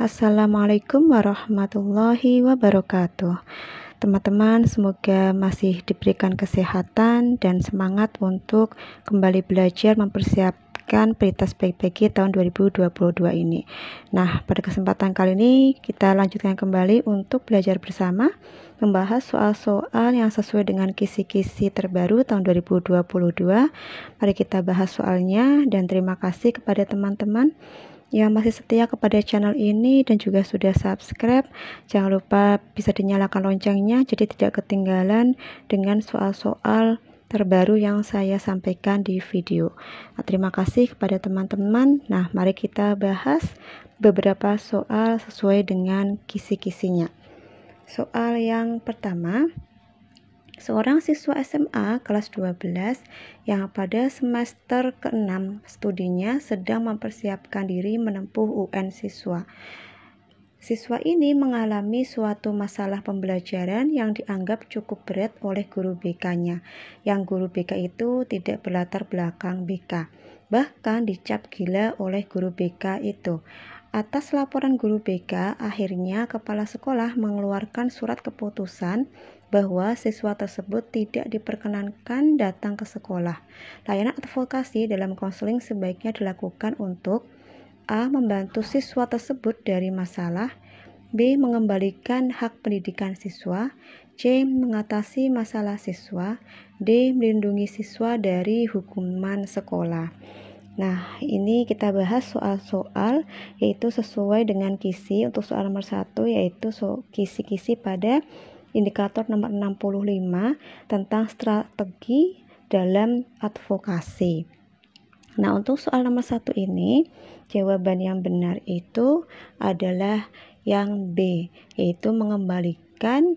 Assalamualaikum warahmatullahi wabarakatuh. Teman-teman, semoga masih diberikan kesehatan dan semangat untuk kembali belajar mempersiapkan Prioritas PPG tahun 2022 ini. Nah, pada kesempatan kali ini kita lanjutkan kembali untuk belajar bersama, membahas soal-soal yang sesuai dengan kisi-kisi terbaru tahun 2022. Mari kita bahas soalnya, dan terima kasih kepada teman-teman yang masih setia kepada channel ini dan juga sudah subscribe. Jangan lupa bisa dinyalakan loncengnya jadi tidak ketinggalan dengan soal-soal terbaru yang saya sampaikan di video. Nah, terima kasih kepada teman-teman. Nah, mari kita bahas beberapa soal sesuai dengan kisi-kisinya. Soal yang pertama, seorang siswa SMA kelas 12 yang pada semester ke-6 studinya sedang mempersiapkan diri menempuh UN siswa. Siswa ini mengalami suatu masalah pembelajaran yang dianggap cukup berat oleh guru BK-nya, yang guru BK itu tidak berlatar belakang BK, bahkan dicap gila oleh guru BK itu. Atas laporan guru BK, akhirnya kepala sekolah mengeluarkan surat keputusan bahwa siswa tersebut tidak diperkenankan datang ke sekolah. Layanan advokasi dalam konseling sebaiknya dilakukan untuk A. Membantu siswa tersebut dari masalah, B. Mengembalikan hak pendidikan siswa, C. Mengatasi masalah siswa, D. Melindungi siswa dari hukuman sekolah. Nah, ini kita bahas soal-soal yaitu sesuai dengan kisi. Untuk soal nomor 1 yaitu kisi-kisi pada indikator nomor 65 tentang strategi dalam advokasi. Nah, untuk soal nomor 1 ini, jawaban yang benar itu adalah yang B, yaitu mengembalikan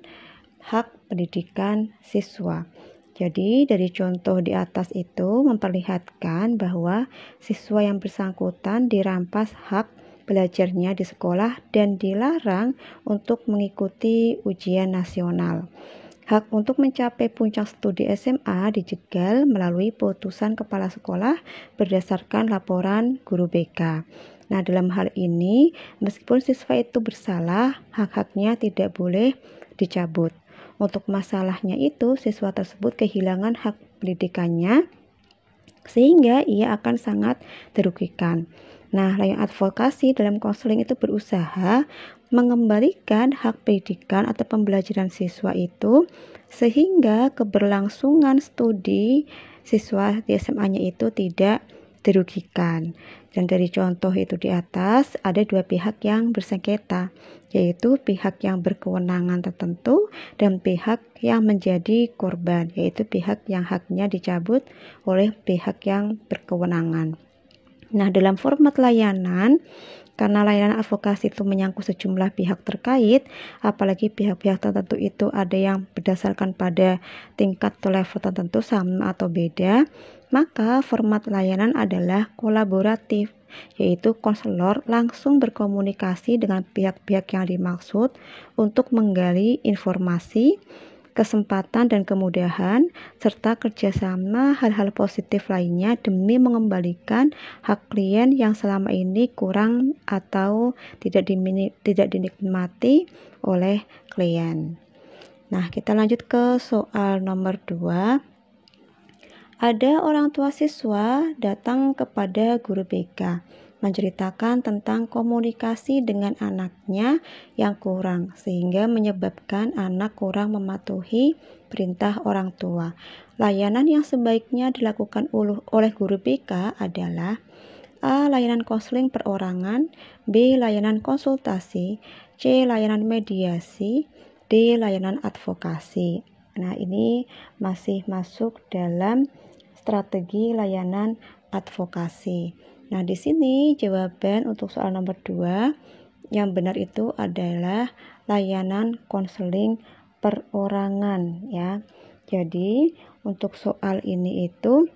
hak pendidikan siswa. Jadi, dari contoh di atas itu memperlihatkan bahwa siswa yang bersangkutan dirampas hak belajarnya di sekolah dan dilarang untuk mengikuti ujian nasional. Hak untuk mencapai puncak studi SMA dijegal melalui putusan kepala sekolah berdasarkan laporan guru BK. Nah, dalam hal ini, meskipun siswa itu bersalah, hak-haknya tidak boleh dicabut. Untuk masalahnya itu, siswa tersebut kehilangan hak pendidikannya sehingga ia akan sangat dirugikan. Nah, layanan advokasi dalam konseling itu berusaha mengembalikan hak pendidikan atau pembelajaran siswa itu sehingga keberlangsungan studi siswa di SMA-nya itu tidak dirugikan. Dan dari contoh itu di atas ada dua pihak yang bersengketa, yaitu pihak yang berkewenangan tertentu dan pihak yang menjadi korban, yaitu pihak yang haknya dicabut oleh pihak yang berkewenangan. Nah, dalam format layanan, karena layanan advokasi itu menyangkut sejumlah pihak terkait, apalagi pihak-pihak tertentu itu ada yang berdasarkan pada tingkat atau level tertentu sama atau beda, maka format layanan adalah kolaboratif, yaitu konselor langsung berkomunikasi dengan pihak-pihak yang dimaksud untuk menggali informasi, kesempatan dan kemudahan, serta kerjasama hal-hal positif lainnya demi mengembalikan hak klien yang selama ini kurang atau tidak dinikmati oleh klien. Nah, kita lanjut ke soal nomor 2. Ada orang tua siswa datang kepada guru BK menceritakan tentang komunikasi dengan anaknya yang kurang sehingga menyebabkan anak kurang mematuhi perintah orang tua. Layanan yang sebaiknya dilakukan oleh guru BK adalah A. Layanan konseling perorangan, B. Layanan konsultasi, C. Layanan mediasi, D. Layanan advokasi. Nah, ini masih masuk dalam strategi layanan advokasi. Nah, di sini jawaban untuk soal nomor 2 yang benar itu adalah layanan konseling perorangan ya. Jadi, untuk soal ini itu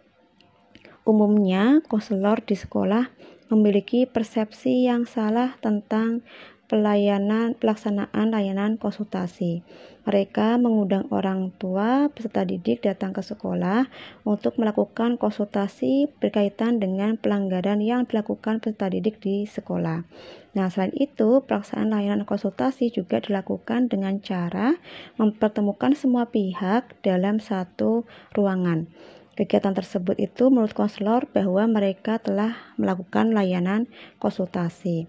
umumnya konselor di sekolah memiliki persepsi yang salah tentang pelaksanaan layanan konsultasi. Mereka mengundang orang tua peserta didik datang ke sekolah untuk melakukan konsultasi berkaitan dengan pelanggaran yang dilakukan peserta didik di sekolah. Nah, selain itu, pelaksanaan layanan konsultasi juga dilakukan dengan cara mempertemukan semua pihak dalam satu ruangan. Kegiatan tersebut itu menurut konselor bahwa mereka telah melakukan layanan konsultasi.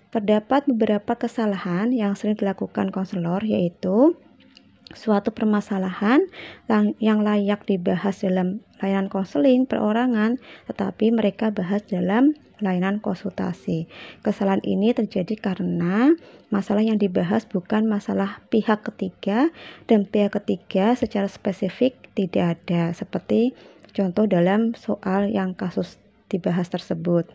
Terdapat beberapa kesalahan yang sering dilakukan konselor, yaitu suatu permasalahan yang layak dibahas dalam layanan konseling perorangan, tetapi mereka bahas dalam layanan konsultasi. Kesalahan ini terjadi karena masalah yang dibahas bukan masalah pihak ketiga, dan pihak ketiga secara spesifik tidak ada, seperti contoh dalam soal yang kasus dibahas tersebut.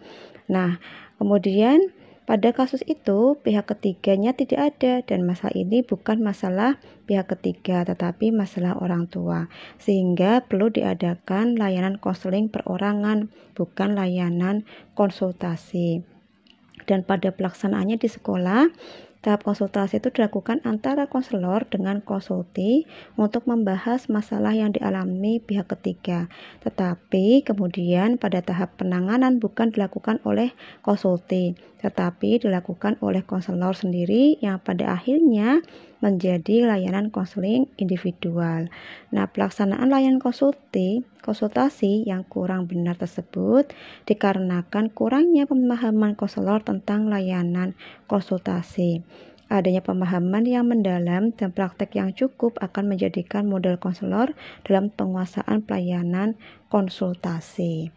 Nah, kemudian pada kasus itu, pihak ketiganya tidak ada, dan masalah ini bukan masalah pihak ketiga, tetapi masalah orang tua. Sehingga perlu diadakan layanan konseling perorangan, bukan layanan konsultasi. Dan pada pelaksanaannya di sekolah, tahap konsultasi itu dilakukan antara konselor dengan konsulti untuk membahas masalah yang dialami pihak ketiga. Tetapi kemudian pada tahap penanganan bukan dilakukan oleh konsulti, tetapi dilakukan oleh konselor sendiri yang pada akhirnya menjadi layanan konseling individual. Nah, pelaksanaan layanan konsultasi yang kurang benar tersebut dikarenakan kurangnya pemahaman konselor tentang layanan konsultasi. Adanya pemahaman yang mendalam dan praktek yang cukup akan menjadikan modal konselor dalam penguasaan pelayanan konsultasi.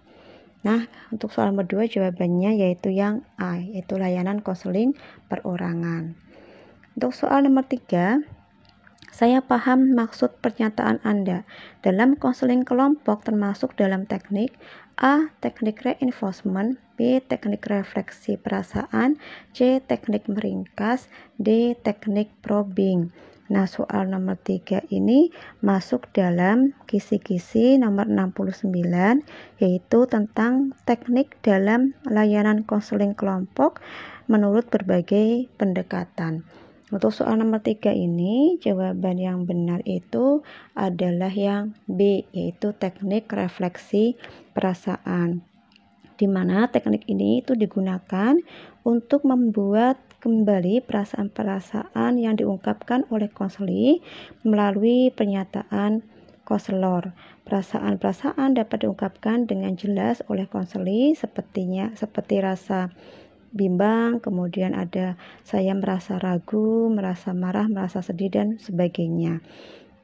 Nah, untuk soal nomor 2 jawabannya yaitu yang A, yaitu layanan konseling perorangan. Untuk soal nomor 3, saya paham maksud pernyataan Anda. Dalam konseling kelompok termasuk dalam teknik A. Teknik reinforcement, B. Teknik refleksi perasaan, C. Teknik meringkas, D. Teknik probing. Nah, soal nomor 3 ini masuk dalam kisi-kisi nomor 69, yaitu tentang teknik dalam layanan konseling kelompok menurut berbagai pendekatan. Untuk soal nomor 3 ini, jawaban yang benar itu adalah yang B, yaitu teknik refleksi perasaan. Di mana teknik ini itu digunakan untuk membuat kembali perasaan-perasaan yang diungkapkan oleh konseli melalui pernyataan konselor. Perasaan-perasaan dapat diungkapkan dengan jelas oleh konseli seperti rasa bimbang, kemudian ada saya merasa ragu, merasa marah, merasa sedih, dan sebagainya.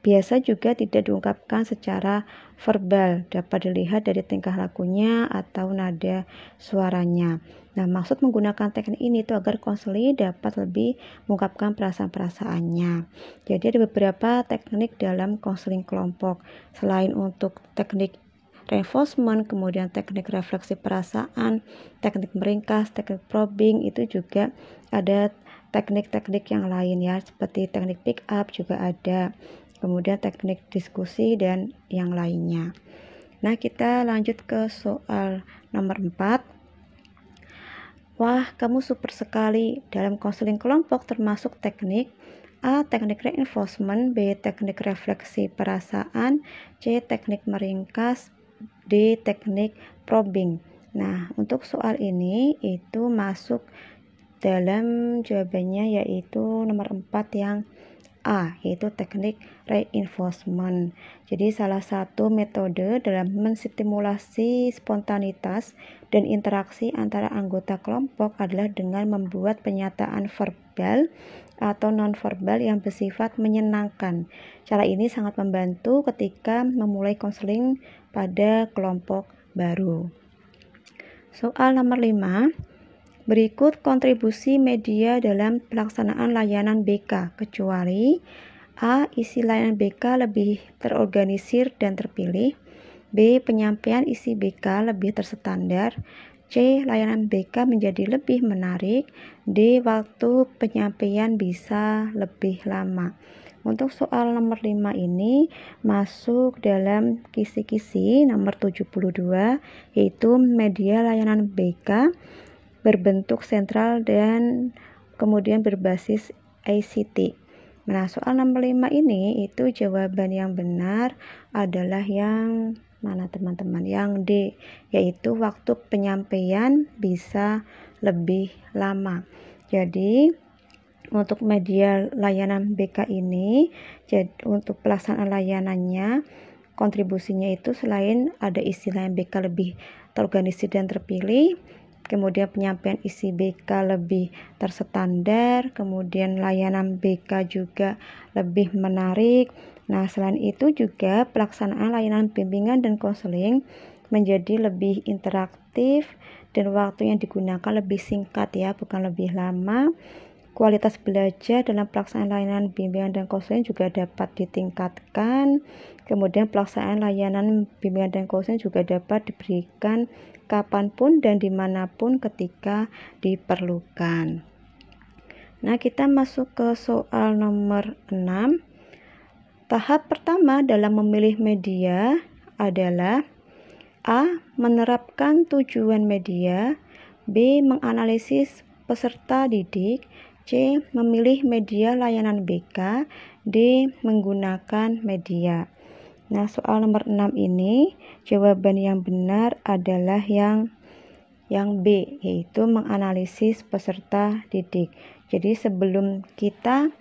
Biasa juga tidak diungkapkan secara verbal, dapat dilihat dari tingkah lakunya atau nada suaranya. Nah, maksud menggunakan teknik ini itu agar konseli dapat lebih mengungkapkan perasaan-perasaannya. Jadi ada beberapa teknik dalam konseling kelompok. Selain untuk teknik reinforcement, kemudian teknik refleksi perasaan, teknik meringkas, teknik probing, itu juga ada teknik-teknik yang lain ya, seperti teknik pick up juga ada, kemudian teknik diskusi dan yang lainnya. Nah, kita lanjut ke soal nomor 4. Wah, kamu super sekali. Dalam konseling kelompok termasuk teknik A. Teknik reinforcement, B. Teknik refleksi perasaan, C. Teknik meringkas, D. Teknik probing. Nah, untuk soal ini itu masuk dalam jawabannya yaitu nomor 4 yang A, yaitu teknik reinforcement. Jadi salah satu metode dalam menstimulasi spontanitas dan interaksi antara anggota kelompok adalah dengan membuat pernyataan verbal atau nonverbal yang bersifat menyenangkan. Cara ini sangat membantu ketika memulai konseling pada kelompok baru. Soal nomor 5. Berikut kontribusi media dalam pelaksanaan layanan BK, kecuali A. Isi layanan BK lebih terorganisir dan terpilih, B. Penyampaian isi BK lebih terstandar, C. Layanan BK menjadi lebih menarik, D. Waktu penyampaian bisa lebih lama. Untuk soal nomor 5 ini masuk dalam kisi-kisi nomor 72, yaitu media layanan BK berbentuk sentral dan kemudian berbasis ICT. Nah, soal nomor 5 ini itu jawaban yang benar adalah yang mana teman-teman? Yang D, yaitu waktu penyampaian bisa lebih lama. Jadi untuk media layanan BK ini, untuk pelaksanaan layanannya, kontribusinya itu selain ada istilah yang BK lebih terorganisir dan terpilih, kemudian penyampaian isi BK lebih terstandar, kemudian layanan BK juga lebih menarik. Nah, selain itu juga pelaksanaan layanan bimbingan dan konseling menjadi lebih interaktif dan waktu yang digunakan lebih singkat ya, bukan lebih lama. Kualitas belajar dalam pelaksanaan layanan bimbingan dan konseling juga dapat ditingkatkan. Kemudian pelaksanaan layanan bimbingan dan konseling juga dapat diberikan kapanpun dan dimanapun ketika diperlukan. Nah, kita masuk ke soal nomor 6. Tahap pertama dalam memilih media adalah A. Menerapkan tujuan media, B. Menganalisis peserta didik, C. Memilih media layanan BK, D. Menggunakan media. Nah, soal nomor 6 ini jawaban yang benar adalah yang B, yaitu menganalisis peserta didik. Jadi sebelum kita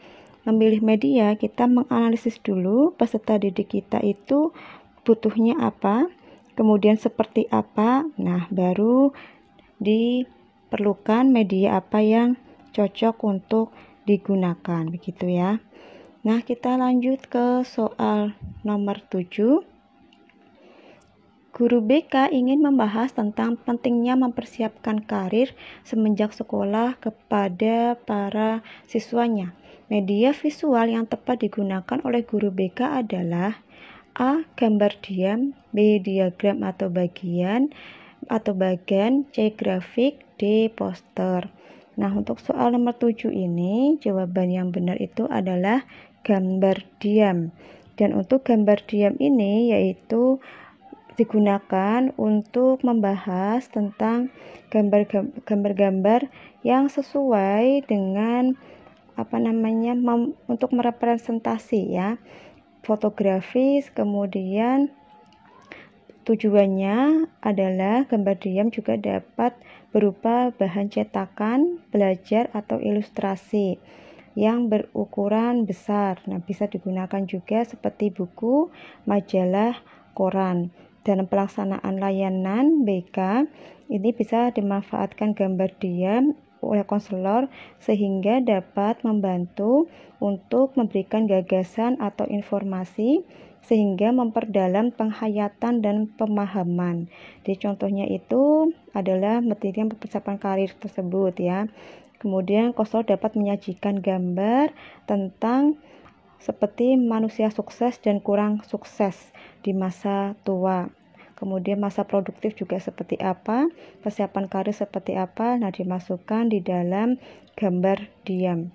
memilih media, kita menganalisis dulu peserta didik kita itu butuhnya apa, kemudian seperti apa. Nah, baru diperlukan media apa yang cocok untuk digunakan, begitu ya. Nah, kita lanjut ke soal nomor 7. Guru BK ingin membahas tentang pentingnya mempersiapkan karir semenjak sekolah kepada para siswanya. Media visual yang tepat digunakan oleh guru BK adalah A. Gambar diam, B. Diagram atau bagan, C. Grafik, D. Poster. Nah, untuk soal nomor 7 ini, jawaban yang benar itu adalah gambar diam. Dan untuk gambar diam ini yaitu digunakan untuk membahas tentang gambar-gambar yang sesuai dengan untuk merepresentasi ya, fotografis. Kemudian tujuannya adalah gambar diam juga dapat berupa bahan cetakan, belajar atau ilustrasi yang berukuran besar. Nah, bisa digunakan juga seperti buku, majalah, koran. Dalam pelaksanaan layanan BK, ini bisa dimanfaatkan gambar diam oleh konselor sehingga dapat membantu untuk memberikan gagasan atau informasi sehingga memperdalam penghayatan dan pemahaman. Jadi contohnya itu adalah materi persiapan karir tersebut ya. Kemudian konselor dapat menyajikan gambar tentang seperti manusia sukses dan kurang sukses di masa tua. Kemudian masa produktif juga seperti apa, persiapan karir seperti apa, nah dimasukkan di dalam gambar diam.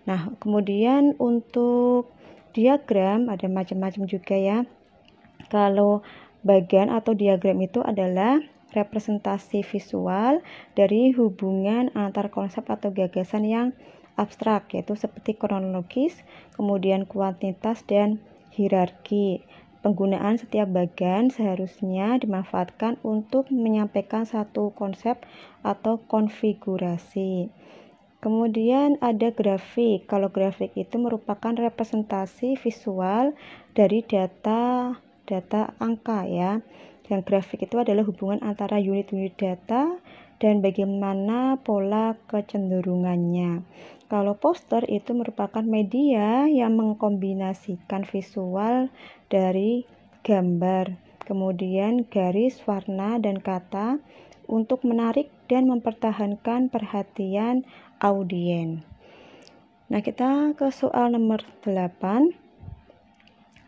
Nah, kemudian untuk diagram ada macam-macam juga ya. Kalau bagan atau diagram itu adalah representasi visual dari hubungan antar konsep atau gagasan yang abstrak, yaitu seperti kronologis, kemudian kuantitas dan hierarki. Penggunaan setiap bagan seharusnya dimanfaatkan untuk menyampaikan satu konsep atau konfigurasi. Kemudian ada grafik. Kalau grafik itu merupakan representasi visual dari data angka ya. Dan grafik itu adalah hubungan antara unit-unit data dan bagaimana pola kecenderungannya. Kalau poster itu merupakan media yang mengkombinasikan visual dari gambar, kemudian garis, warna, dan kata untuk menarik dan mempertahankan perhatian audiens. Nah, kita ke soal nomor 8.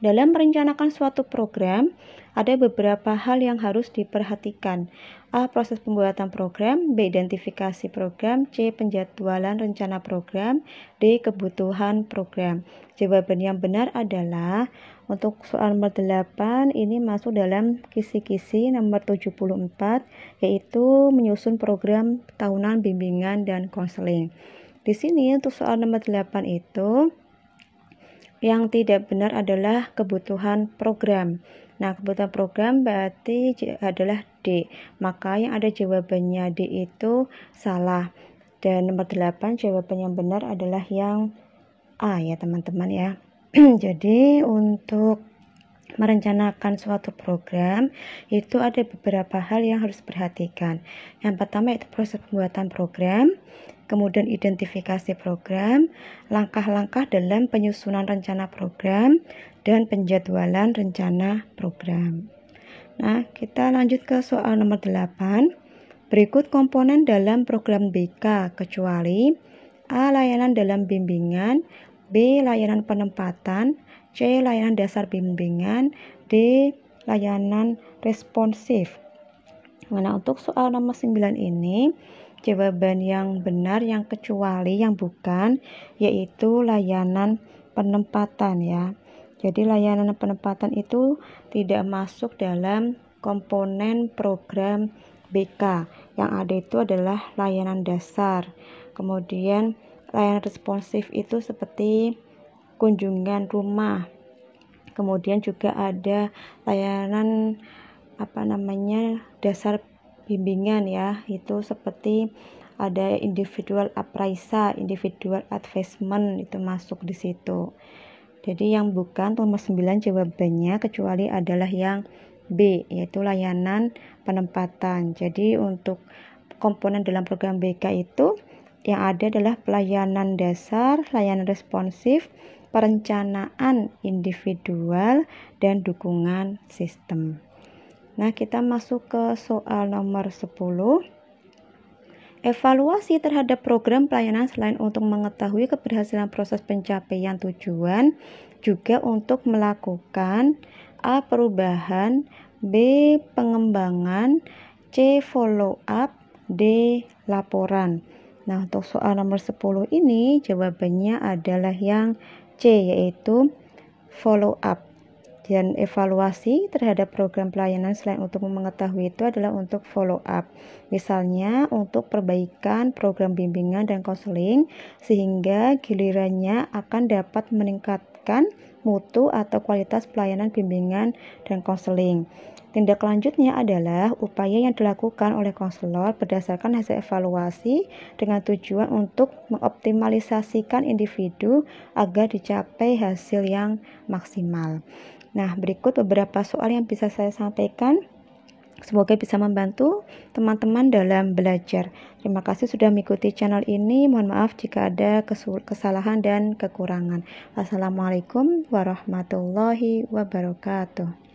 Dalam merencanakan suatu program, ada beberapa hal yang harus diperhatikan. A. Proses pembuatan program. B. Identifikasi program. C. Penjadwalan rencana program. D. Kebutuhan program. Jawaban yang benar adalah untuk soal nomor 8 ini masuk dalam kisi-kisi nomor 74, yaitu menyusun program tahunan bimbingan dan konseling. Di sini untuk soal nomor 8 itu yang tidak benar adalah kebutuhan program. Nah, kebutuhan program berarti adalah D. Maka yang ada jawabannya D itu salah. Dan nomor 8 jawaban yang benar adalah yang A ya teman-teman ya. Jadi untuk merencanakan suatu program itu ada beberapa hal yang harus diperhatikan. Yang pertama itu proses pembuatan program, kemudian identifikasi program, langkah-langkah dalam penyusunan rencana program, dan penjadwalan rencana program. Nah, kita lanjut ke soal nomor 8. Berikut komponen dalam program BK kecuali A. Layanan dalam bimbingan, B. Layanan penempatan, C. Layanan dasar bimbingan, D. Layanan responsif. Nah, untuk soal nomor 9 ini jawaban yang benar yang kecuali yang bukan yaitu layanan penempatan ya. Jadi layanan penempatan itu tidak masuk dalam komponen program BK. Yang ada itu adalah layanan dasar. Kemudian layanan responsif itu seperti kunjungan rumah. Kemudian juga ada layanan dasar bimbingan ya, itu seperti ada individual appraisal, individual advisement itu masuk di situ. Jadi yang bukan nomor 9 jawabannya kecuali adalah yang B, yaitu layanan penempatan. Jadi untuk komponen dalam program BK itu yang ada adalah pelayanan dasar, layanan responsif, perencanaan individual, dan dukungan sistem. Nah, kita masuk ke soal nomor 10. Evaluasi terhadap program pelayanan selain untuk mengetahui keberhasilan proses pencapaian tujuan, juga untuk melakukan A. Perubahan, B. Pengembangan, C. Follow up, D. Laporan. Nah, untuk soal nomor 10 ini jawabannya adalah yang C, yaitu follow up. Dan evaluasi terhadap program pelayanan selain untuk mengetahui itu adalah untuk follow up. Misalnya untuk perbaikan program bimbingan dan konseling sehingga gilirannya akan dapat meningkatkan mutu atau kualitas pelayanan bimbingan dan konseling. Tindak lanjutnya adalah upaya yang dilakukan oleh konselor berdasarkan hasil evaluasi dengan tujuan untuk mengoptimalisasikan individu agar dicapai hasil yang maksimal. Nah, berikut beberapa soal yang bisa saya sampaikan. Semoga bisa membantu teman-teman dalam belajar. Terima kasih sudah mengikuti channel ini. Mohon maaf jika ada kesalahan dan kekurangan. Wassalamualaikum warahmatullahi wabarakatuh.